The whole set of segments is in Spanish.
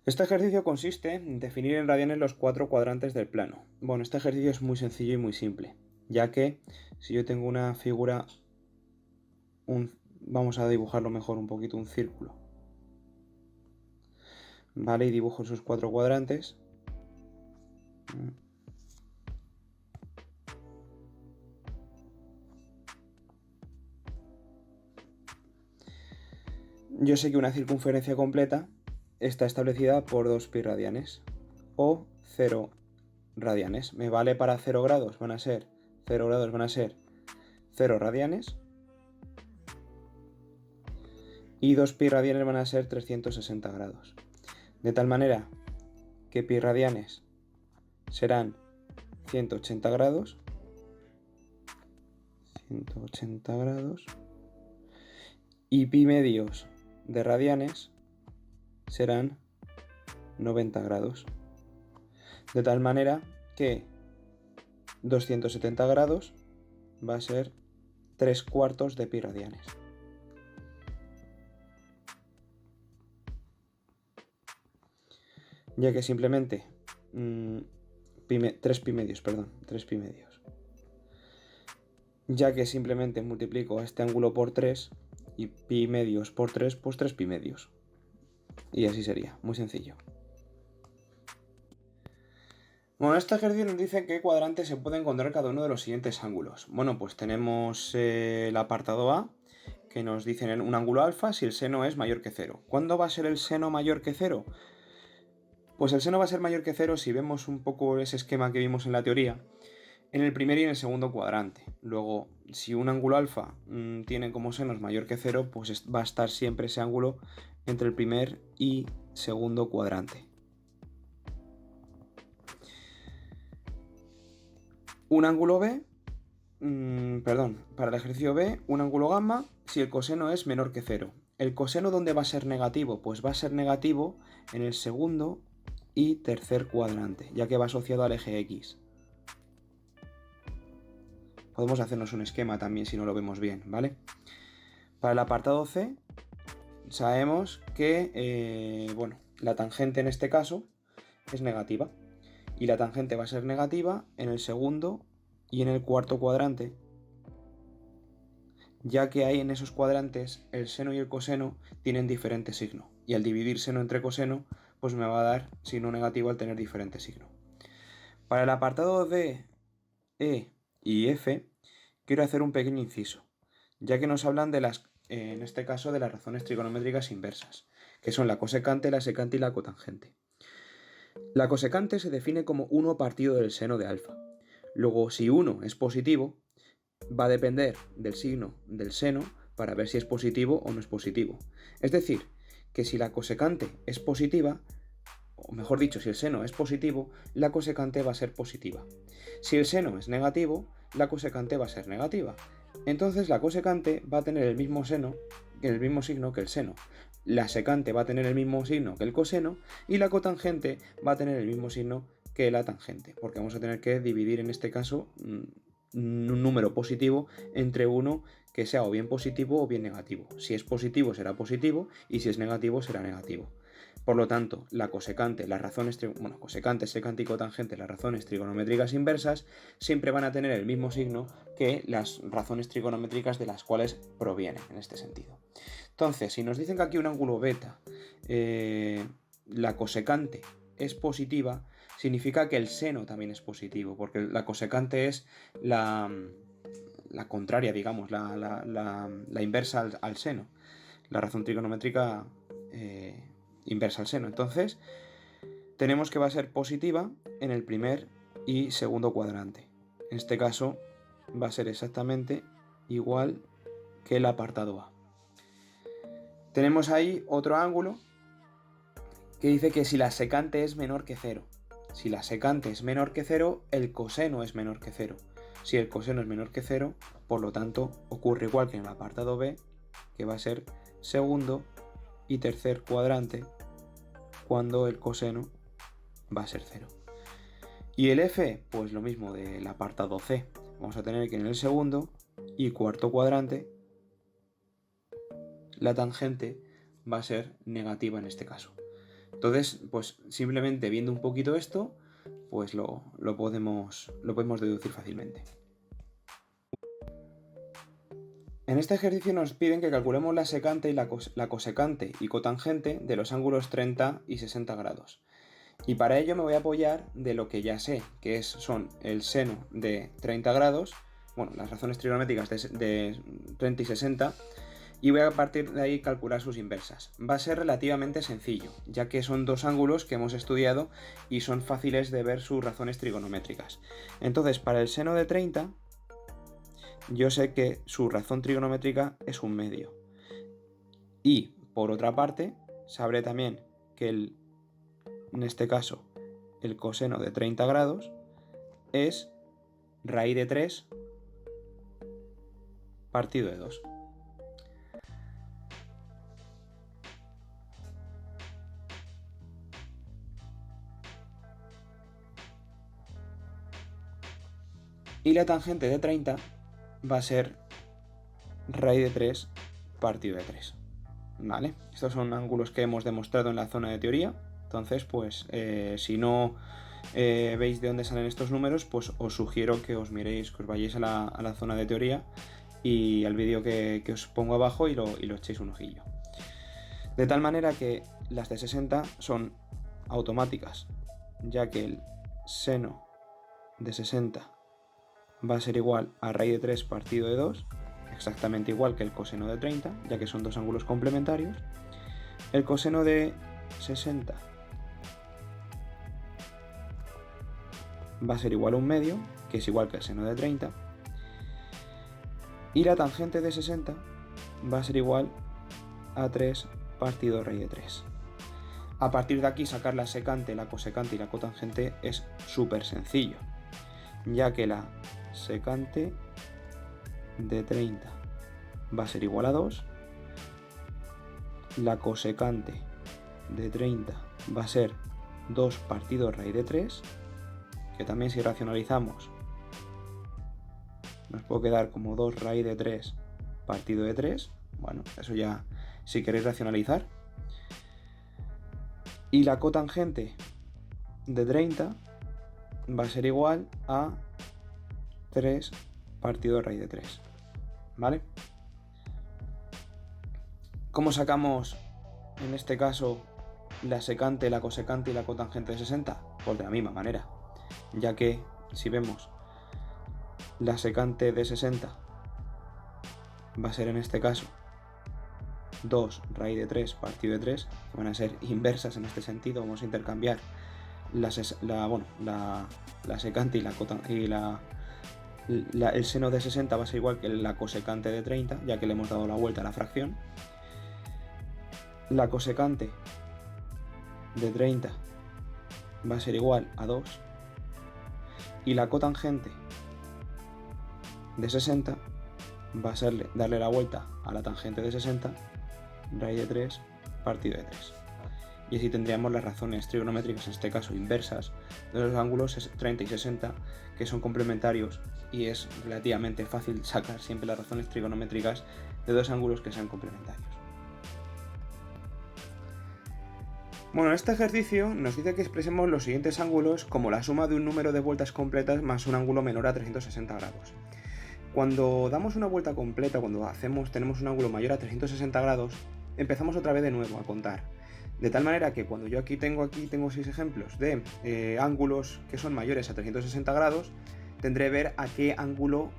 Este ejercicio consiste en definir en radianes los 4 cuadrantes del plano. Bueno, este ejercicio es muy sencillo y muy simple, ya que si yo tengo una figura, vamos a dibujarlo mejor un poquito, un círculo, ¿vale? Y dibujo sus 4 cuadrantes. Yo sé que una circunferencia completa está establecida por 2 pi radianes o 0 radianes. Me vale para 0 grados, van a ser 0 grados, van a ser 0 radianes. Y 2 pi radianes van a ser 360 grados. De tal manera que pi radianes serán 180 grados. 180 grados. Y pi medios de radianes serán 90 grados. De tal manera que 270 grados va a ser 3/4 de pi radianes. Ya que simplemente 3 pi medios, perdón, 3 pi medios. Ya que simplemente multiplico este ángulo por 3 y pi medios por 3, pues 3 pi medios. Y así sería, muy sencillo. Bueno, este ejercicio nos dice qué cuadrante se puede encontrar cada uno de los siguientes ángulos. Bueno, pues tenemos el apartado A, que nos dice en un ángulo alfa si el seno es mayor que 0. ¿Cuándo va a ser el seno mayor que 0? Pues el seno va a ser mayor que 0 si vemos un poco ese esquema que vimos en la teoría, en el primer y en el segundo cuadrante. Luego, si un ángulo alfa tiene como senos mayor que 0, pues va a estar siempre ese ángulo entre el primer y segundo cuadrante. Un ángulo B, para el ejercicio B, un ángulo gamma si el coseno es menor que 0. ¿El coseno dónde va a ser negativo? Pues va a ser negativo en el segundo y tercer cuadrante, ya que va asociado al eje X. Podemos hacernos un esquema también si no lo vemos bien, ¿vale? Para el apartado C, sabemos que, la tangente en este caso es negativa. Y la tangente va a ser negativa en el segundo y en el cuarto cuadrante, ya que ahí en esos cuadrantes el seno y el coseno tienen diferente signo. Y al dividir seno entre coseno, pues me va a dar signo negativo al tener diferente signo. Para el apartado D, E y F, quiero hacer un pequeño inciso, ya que nos hablan de en este caso, de las razones trigonométricas inversas, que son la cosecante, la secante y la cotangente. La cosecante se define como 1 partido del seno de alfa. Luego, si 1 es positivo, va a depender del signo del seno para ver si es positivo o no es positivo. Es decir, que si la cosecante es positiva, o mejor dicho, si el seno es positivo, la cosecante va a ser positiva. Si el seno es negativo, la cosecante va a ser negativa. Entonces la cosecante va a tener el mismo signo que el seno. La secante va a tener el mismo signo que el coseno y la cotangente va a tener el mismo signo que la tangente, porque vamos a tener que dividir en este caso un número positivo entre uno que sea o bien positivo o bien negativo. Si es positivo será positivo y si es negativo será negativo. Por lo tanto, la cosecante, cosecante, secante y cotangente, las razones trigonométricas inversas, siempre van a tener el mismo signo que las razones trigonométricas de las cuales provienen, en este sentido. Entonces, si nos dicen que aquí un ángulo beta, la cosecante es positiva, significa que el seno también es positivo, porque la cosecante es la contraria, digamos, la inversa al seno, la razón trigonométrica inversa al seno. Entonces, tenemos que va a ser positiva en el primer y segundo cuadrante. En este caso, va a ser exactamente igual que el apartado A. Tenemos ahí otro ángulo que dice que si la secante es menor que 0. Si la secante es menor que 0, el coseno es menor que 0. Si el coseno es menor que 0, por lo tanto, ocurre igual que en el apartado B, que va a ser segundo y tercer cuadrante cuando el coseno va a ser 0. Y el F, pues lo mismo del apartado C. Vamos a tener que en el segundo y cuarto cuadrante la tangente va a ser negativa en este caso. Entonces, pues simplemente viendo un poquito esto, pues lo podemos deducir fácilmente. En este ejercicio nos piden que calculemos la secante y la cosecante y cotangente de los ángulos 30 y 60 grados. Y para ello me voy a apoyar de lo que ya sé, que son el seno de 30 grados, bueno, las razones trigonométricas de 30 y 60, y voy a partir de ahí calcular sus inversas. Va a ser relativamente sencillo, ya que son dos ángulos que hemos estudiado y son fáciles de ver sus razones trigonométricas. Entonces, para el seno de 30, yo sé que su razón trigonométrica es 1/2. Y, por otra parte, sabré también que en este caso, el coseno de 30 grados es raíz de 3 partido de 2. Y la tangente de 30 va a ser raíz de 3 partido de 3. ¿Vale? Estos son ángulos que hemos demostrado en la zona de teoría. Entonces, pues, si no veis de dónde salen estos números, pues os sugiero que os miréis, que os vayáis a la zona de teoría y al vídeo que os pongo abajo y lo echéis un ojillo. De tal manera que las de 60 son automáticas, ya que el seno de 60 va a ser igual a raíz de 3 partido de 2, exactamente igual que el coseno de 30, ya que son dos ángulos complementarios. El coseno de 60 va a ser igual a 1/2, que es igual que el seno de 30. Y la tangente de 60 va a ser igual a 3 partido raíz de 3. A partir de aquí sacar la secante, la cosecante y la cotangente es súper sencillo, ya que la secante de 30 va a ser igual a 2, la cosecante de 30 va a ser 2 partido raíz de 3, que también si racionalizamos nos puede quedar como 2 raíz de 3 partido de 3, bueno, eso ya si queréis racionalizar. Y la cotangente de 30 va a ser igual a 3 partido raíz de 3, ¿vale? ¿Cómo sacamos en este caso la secante, la cosecante y la cotangente de 60? Pues de la misma manera, ya que si vemos la secante de 60 va a ser en este caso 2 raíz de 3 partido de 3, que van a ser inversas en este sentido. Vamos a intercambiar la secante y el seno de 60 va a ser igual que la cosecante de 30, ya que le hemos dado la vuelta a la fracción. La cosecante de 30 va a ser igual a 2 y la cotangente de 60 va a ser darle la vuelta a la tangente de 60, raíz de 3 partido de 3. Y así tendríamos las razones trigonométricas, en este caso inversas, de los ángulos 30 y 60, que son complementarios, y es relativamente fácil sacar siempre las razones trigonométricas de dos ángulos que sean complementarios. Bueno, en este ejercicio nos dice que expresemos los siguientes ángulos como la suma de un número de vueltas completas más un ángulo menor a 360 grados. Cuando damos una vuelta completa, cuando tenemos un ángulo mayor a 360 grados, empezamos otra vez de nuevo a contar. De tal manera que cuando yo aquí tengo 6 ejemplos de ángulos que son mayores a 360 grados, tendré que ver a qué ángulo,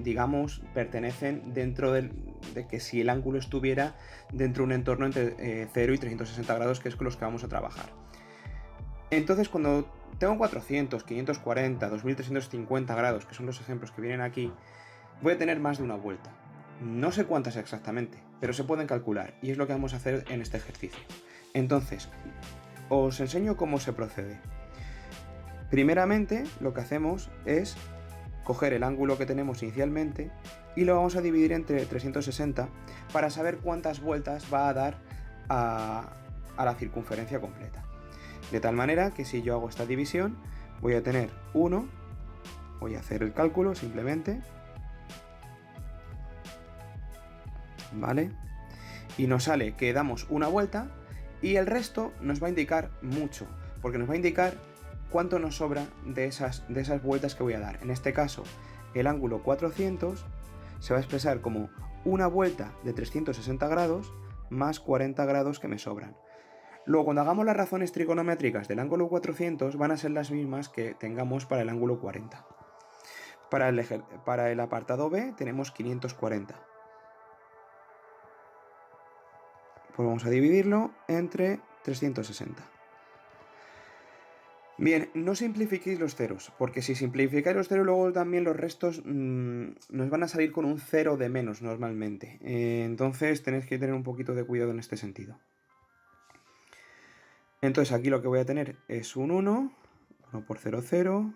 digamos, pertenecen dentro de que si el ángulo estuviera dentro de un entorno entre 0 y 360 grados, que es con los que vamos a trabajar. Entonces, cuando tengo 400, 540, 2350 grados, que son los ejemplos que vienen aquí, voy a tener más de una vuelta. No sé cuántas exactamente, pero se pueden calcular y es lo que vamos a hacer en este ejercicio. Entonces, os enseño cómo se procede. Primeramente, lo que hacemos es coger el ángulo que tenemos inicialmente y lo vamos a dividir entre 360 para saber cuántas vueltas va a dar a la circunferencia completa. De tal manera que si yo hago esta división, voy a tener 1, voy a hacer el cálculo simplemente, ¿vale? Y nos sale que damos una vuelta Y el resto nos va a indicar mucho, porque nos va a indicar cuánto nos sobra de esas vueltas que voy a dar. En este caso, el ángulo 400 se va a expresar como una vuelta de 360 grados más 40 grados que me sobran. Luego, cuando hagamos las razones trigonométricas del ángulo 400, van a ser las mismas que tengamos para el ángulo 40. Para el apartado B tenemos 540. Pues vamos a dividirlo entre 360. Bien, no simplifiquéis los ceros, porque si simplificáis los ceros, luego también los restos nos van a salir con un 0 de menos normalmente. Entonces tenéis que tener un poquito de cuidado en este sentido. Entonces aquí lo que voy a tener es un 1 por 0, 0,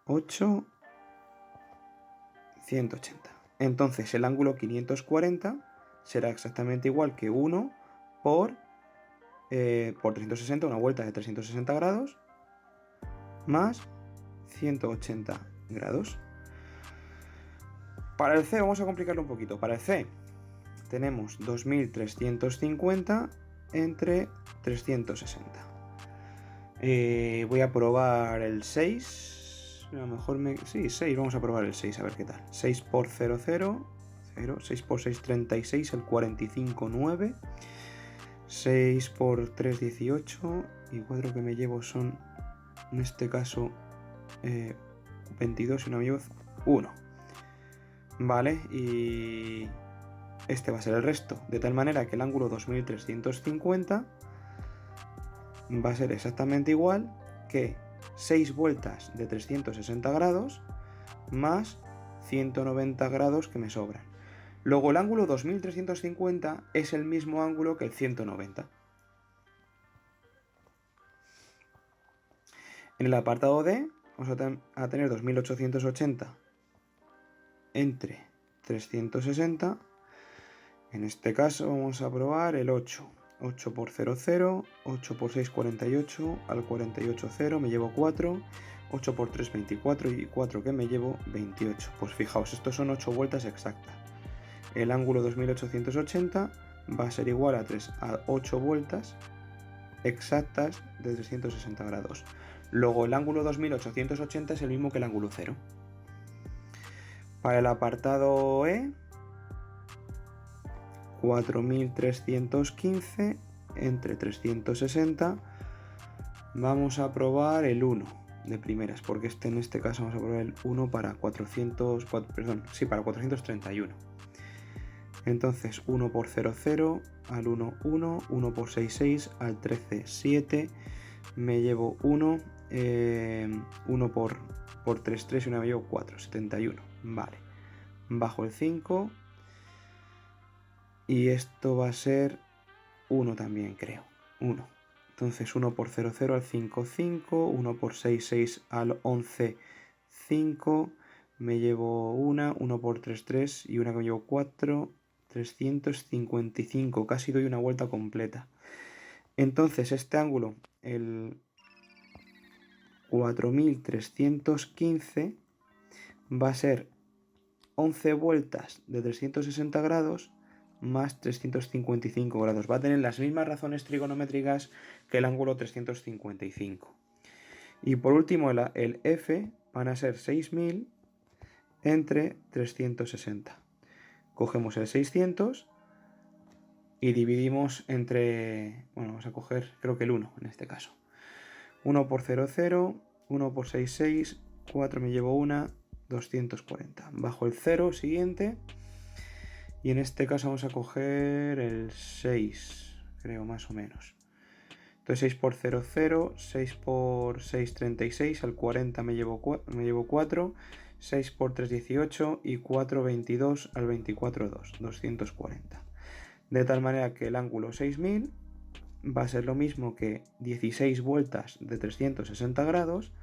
8, 180. Entonces el ángulo 540 será exactamente igual que 1 por 360, una vuelta de 360 grados, más 180 grados. Para el C vamos a complicarlo un poquito. Para el C tenemos 2350 entre 360. Voy a probar el 6. A lo mejor sí, 6. Vamos a probar el 6, a ver qué tal. 6 por 0, 0. 0. 6 por 6, 36. El 45, 9. 6 por 3, 18. Y 4 que me llevo son, en este caso, 22. Y una me llevo 1. Vale, y este va a ser el resto. De tal manera que el ángulo 2350 va a ser exactamente igual que 6 vueltas de 360 grados más 190 grados que me sobran. Luego el ángulo 2350 es el mismo ángulo que el 190. En el apartado D vamos a tener 2880 entre 360. En este caso vamos a probar el 8. 8 por 0, 0. 8 por 6, 48. Al 48, 0. Me llevo 4. 8 por 3, 24. Y 4 que me llevo, 28. Pues fijaos, estos son 8 vueltas exactas. El ángulo 2880 va a ser igual a 8 vueltas exactas de 360 grados. Luego el ángulo 2880 es el mismo que el ángulo 0. Para el apartado E, 4315 entre 360. Vamos a probar el 1 de primeras, porque en este caso vamos a probar el 1 para 431. Entonces 1 por 0, 0, al 1, 1, 1 por 6, 6, al 13, 7, me llevo 1, 1 por 3, 3 y una me llevo 4, 71, vale. Bajo el 5 y esto va a ser 1 también, creo, 1. Entonces 1 por 0, 0, al 5, 5, 1 por 6, 6, al 11, 5, me llevo 1, 1 por 3, 3 y una que me llevo 4, 355, casi doy una vuelta completa. Entonces este ángulo, el 4315, va a ser 11 vueltas de 360 grados más 355 grados. Va a tener las mismas razones trigonométricas que el ángulo 355. Y por último el F van a ser 6000 entre 360. Cogemos el 600 y dividimos entre, bueno, vamos a coger creo que el 1 en este caso. 1 por 0, 0, 1 por 6, 6, 4 me llevo 1, 240. Bajo el 0 siguiente y en este caso vamos a coger el 6, creo más o menos. Entonces 6 por 0, 0, 6 por 6, 36, al 40 me llevo 4, 6 por 3, 18 y 4, 22, al 24, 2, 240. De tal manera que el ángulo 6000 va a ser lo mismo que 16 vueltas de 360 grados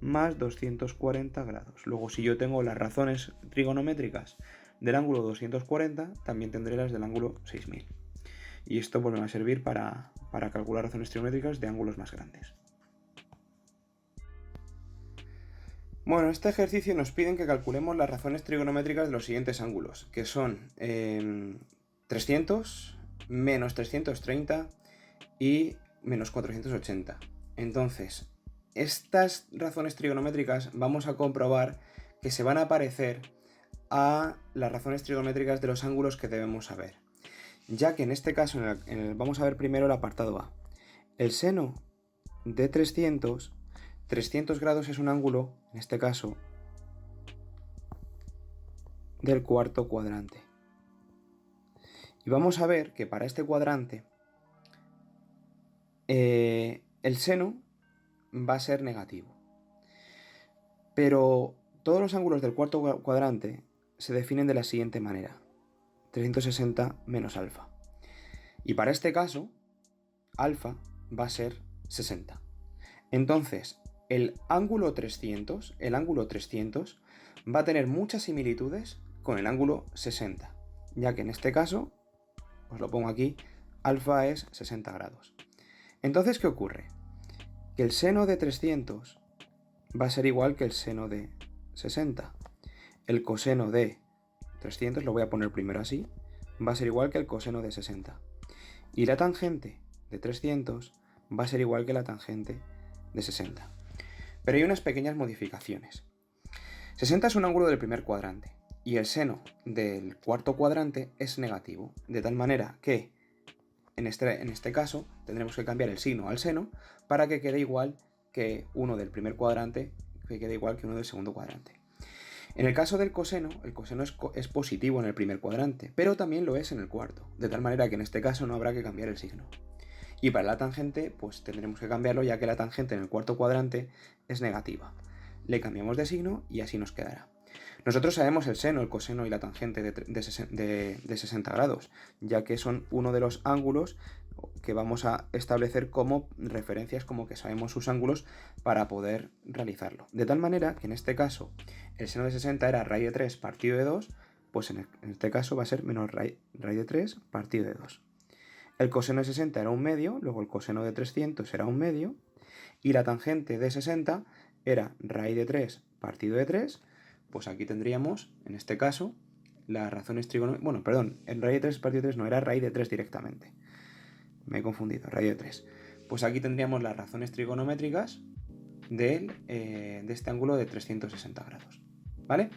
más 240 grados. Luego, si yo tengo las razones trigonométricas del ángulo 240, también tendré las del ángulo 6000. Y esto pues me va a servir para calcular razones trigonométricas de ángulos más grandes. Bueno, en este ejercicio nos piden que calculemos las razones trigonométricas de los siguientes ángulos, que son 300, menos 330 y menos 480. Entonces, estas razones trigonométricas vamos a comprobar que se van a parecer a las razones trigonométricas de los ángulos que debemos saber. Ya que en este caso, vamos a ver primero el apartado A. El seno de 300 grados es un ángulo, en este caso, del cuarto cuadrante. Y vamos a ver que para este cuadrante el seno va a ser negativo. Pero todos los ángulos del cuarto cuadrante se definen de la siguiente manera: 360 menos alfa. Y para este caso, alfa va a ser 60. Entonces, el ángulo 300 va a tener muchas similitudes con el ángulo 60, ya que en este caso, os lo pongo aquí, alfa es 60 grados. Entonces, ¿qué ocurre? Que el seno de 300 va a ser igual que el seno de 60. El coseno de 300, lo voy a poner primero así, va a ser igual que el coseno de 60. Y la tangente de 300 va a ser igual que la tangente de 60. Pero hay unas pequeñas modificaciones. 60 es un ángulo del primer cuadrante y el seno del cuarto cuadrante es negativo, de tal manera que en este caso tendremos que cambiar el signo al seno para que quede igual que uno del primer cuadrante, que quede igual que uno del segundo cuadrante. En el caso del coseno, el coseno es positivo en el primer cuadrante, pero también lo es en el cuarto, de tal manera que en este caso no habrá que cambiar el signo. Y para la tangente, pues tendremos que cambiarlo, ya que la tangente en el cuarto cuadrante es negativa. Le cambiamos de signo y así nos quedará. Nosotros sabemos el seno, el coseno y la tangente de 60 grados, ya que son uno de los ángulos que vamos a establecer como referencias, como que sabemos sus ángulos para poder realizarlo. De tal manera que en este caso el seno de 60 era raíz de 3 partido de 2, pues en este caso va a ser menos raíz de 3 partido de 2. El coseno de 60 era un medio, luego el coseno de 300 era un medio, y la tangente de 60 era raíz de 3 partido de 3, pues aquí tendríamos, en este caso, las razones trigonométricas. Bueno, perdón, en raíz de 3 partido de 3 no, era raíz de 3 directamente. Me he confundido, raíz de 3. Pues aquí tendríamos las razones trigonométricas de este ángulo de 360 grados. ¿Vale?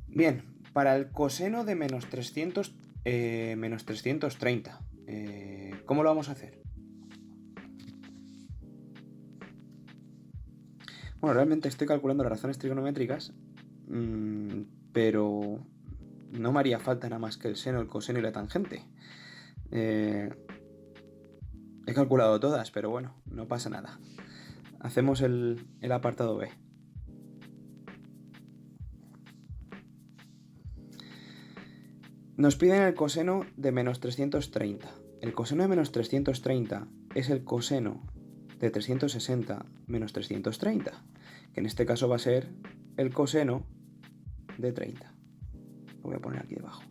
Bien, para el coseno de menos 330, ¿cómo lo vamos a hacer? Bueno, realmente estoy calculando las razones trigonométricas, pero no me haría falta nada más que el seno, el coseno y la tangente. He calculado todas, pero bueno, no pasa nada. Hacemos el apartado B. Nos piden el coseno de menos 330. El coseno de menos 330 es el coseno de 360 menos 330, que en este caso va a ser el coseno de 30. Lo voy a poner aquí debajo.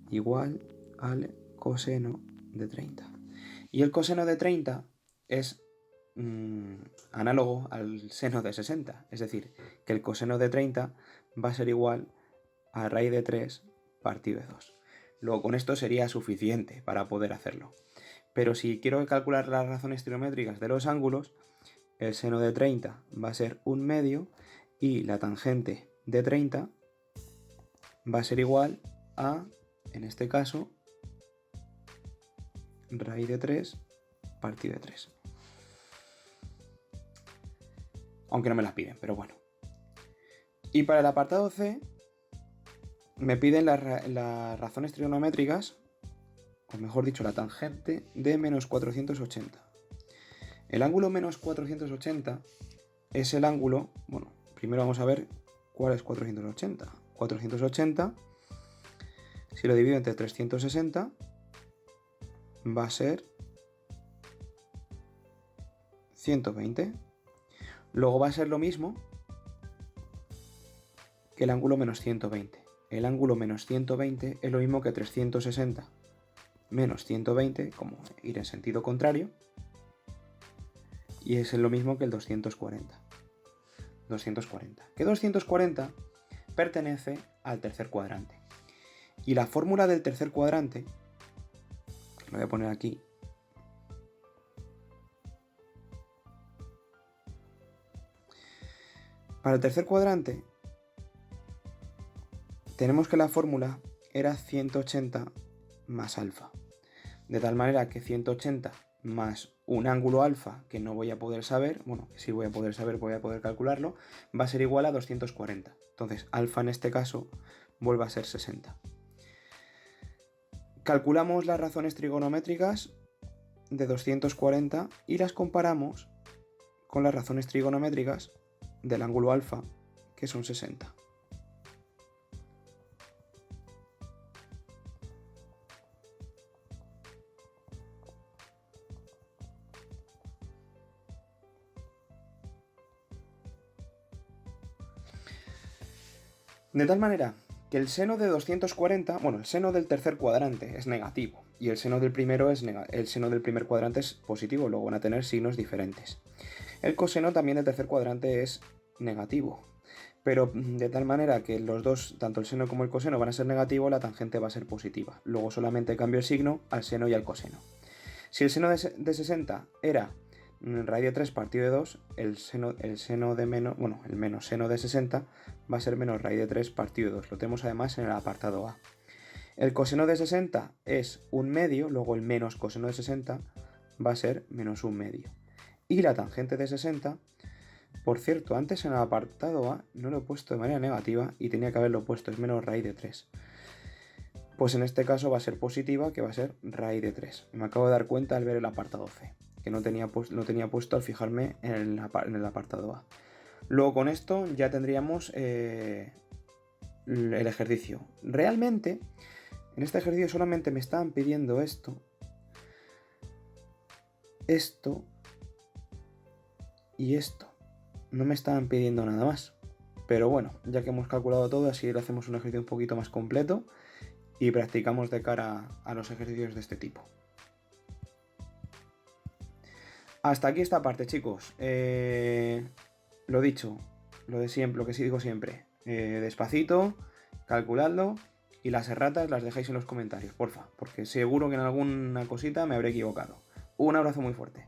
Igual al coseno de 30. Y el coseno de 30 es análogo al seno de 60. Es decir, que el coseno de 30 va a ser igual a raíz de 3 partido de 2. Luego con esto sería suficiente para poder hacerlo. Pero si quiero calcular las razones trigonométricas de los ángulos, el seno de 30 va a ser un medio y la tangente de 30 va a ser igual a, en este caso, raíz de 3 partido de 3. Aunque no me las piden, pero bueno. Y para el apartado C me piden las razones trigonométricas, o mejor dicho, la tangente de menos 480. El ángulo menos 480 es el ángulo, bueno, primero vamos a ver cuál es 480. 480, si lo divido entre 360, va a ser 120. Luego va a ser lo mismo que el ángulo menos 120. El ángulo menos 120 es lo mismo que 360 menos 120, como ir en sentido contrario, y es lo mismo que el 240. 240. Que 240 pertenece al tercer cuadrante. Y la fórmula del tercer cuadrante Lo voy a poner aquí. Para el tercer cuadrante tenemos que la fórmula era 180 más alfa. De tal manera que 180 más un ángulo alfa que no voy a poder saber, bueno, que sí voy a poder saber, voy a poder calcularlo, va a ser igual a 240. Entonces, alfa en este caso vuelve a ser 60. Calculamos las razones trigonométricas de 240 y las comparamos con las razones trigonométricas del ángulo alfa, que son 60. De tal manera que el seno de 240, bueno, el seno del tercer cuadrante es negativo y el seno del primero el seno del primer cuadrante es positivo, luego van a tener signos diferentes. El coseno también del tercer cuadrante es negativo, pero de tal manera que los dos, tanto el seno como el coseno, van a ser negativos, la tangente va a ser positiva. Luego solamente cambio el signo al seno y al coseno. Si el seno de 60 era raíz de 3 partido de 2, el menos seno de 60 va a ser menos raíz de 3 partido de 2. Lo tenemos además en el apartado A. El coseno de 60 es un medio, luego el menos coseno de 60 va a ser menos un medio. Y la tangente de 60, por cierto, antes en el apartado A no lo he puesto de manera negativa y tenía que haberlo puesto, es menos raíz de 3. Pues en este caso va a ser positiva, que va a ser raíz de 3. Me acabo de dar cuenta al ver el apartado C, que no tenía puesto al fijarme en el apartado A. Luego con esto ya tendríamos el ejercicio. Realmente, en este ejercicio solamente me estaban pidiendo esto y esto. No me estaban pidiendo nada más. Pero bueno, ya que hemos calculado todo, así le hacemos un ejercicio un poquito más completo y practicamos de cara a los ejercicios de este tipo. Hasta aquí esta parte, chicos. Lo dicho, lo de siempre, lo que sí digo siempre. Despacito, calculadlo y las erratas las dejáis en los comentarios, porfa, porque seguro que en alguna cosita me habré equivocado. Un abrazo muy fuerte.